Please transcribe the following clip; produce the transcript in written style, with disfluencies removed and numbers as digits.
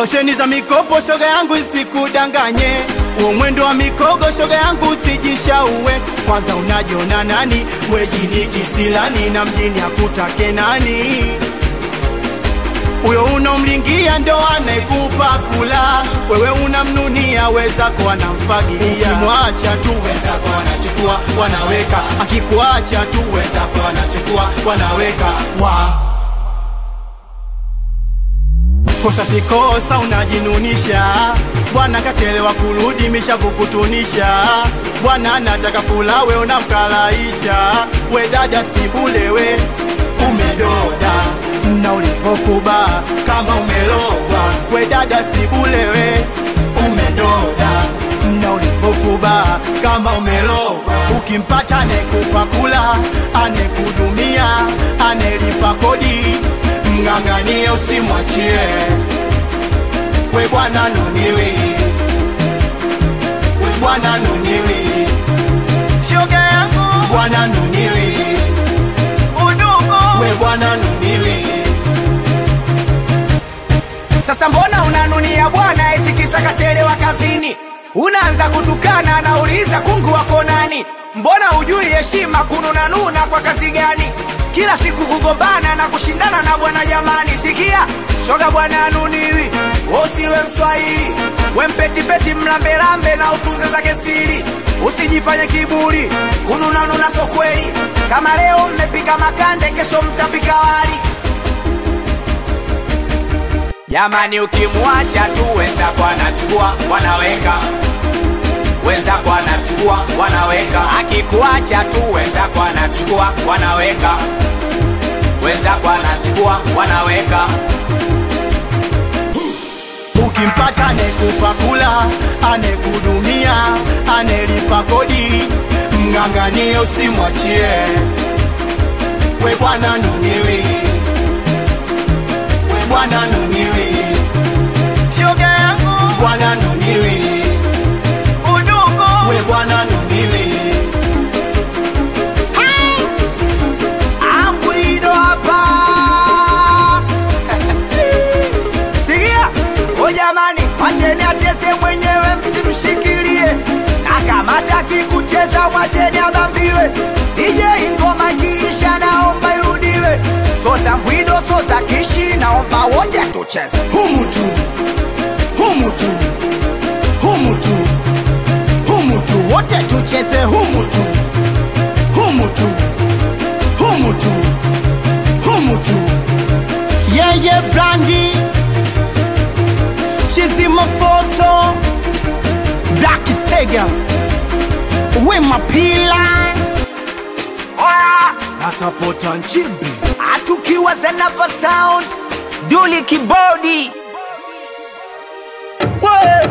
Kolosheni za mikopo shoga yangu isikudanganye, mwendo wa mikogo shoga yangu usijishauwe. Kwanza unajiona nani, wejini kisilani na mjini hakutake nani. Uyo unomlingia ndo anekupa kula, wewe unamnunia weza kwa namfagilia. Ukimwacha tu weza kwa wanachukua wanaweka, akikuacha tu weza kwa wanachukua wanaweka Kosa si kosa unajinunisha, bwana kachelewa kurudi misha kukutunisha. Bwana anataka fula we unamkalaisha, we dada sibulewe umedoda na ulivofuba kama umelogwa. We dada sibulewe umedoda na ulivofuba kama umelogwa. Ukimpata anekupa kula, anekudumia, anelipa kodi, mng'ang'anie usimwachie. We bwana nuniwi, we bwana nuniwi, shoga yangu bwana nuniwi, udugu we bwana nuniwi. Sasa mbona unanunia bwana eti kisa kachelewa kazini? Unaanza kutukana, anauliza kungu wako nani? Mbona hujui heshima kununa kwa kazi gani? Kila siku kugombana na kushindana na bwana jamani. Sikia, shoga bwana anuniwi, usiwe mswahili. We mpeti mlambe na utunze zake siri. Usijifanye kiburi, kununa so kweli. Kama leo mmepika makande, kesho mtapika wali. Jamani ukimwacha tu weza kwa anachukua wanaweka, weza kwa anachukua wanaweka. Akikuacha tu weza kwa anachukua wanaweka, weza kwa anachukua wanaweka. Ukimpata anekupa kula, anekudumia, anelipa kodi, mng'ang'anie usimwachie. We bwana nuniwi, we bwana nuniwi, shoga yangu bwana nuniwi, udugu we bwana nuniwi. Ambwido hapa. Sikia, o jamani, wacheni acheze mwenyewe msimshikilie. Na kama hataki kucheza mwacheni abambiwe. DJ ngoma kiisha naomba irudiwe. Sosa Mbwido, sosa Kishi, naomba wote tucheze. Humu tu, humu tu, humu tu, humu tu, wote tucheze humu tu, humu tu, humu tu, humu tu. Yeye Brandi Chizima Photo Black Sega Wema Pila Nasapota Nchimbi Atukiwa Zenava Sound Duli Kibodi. Wee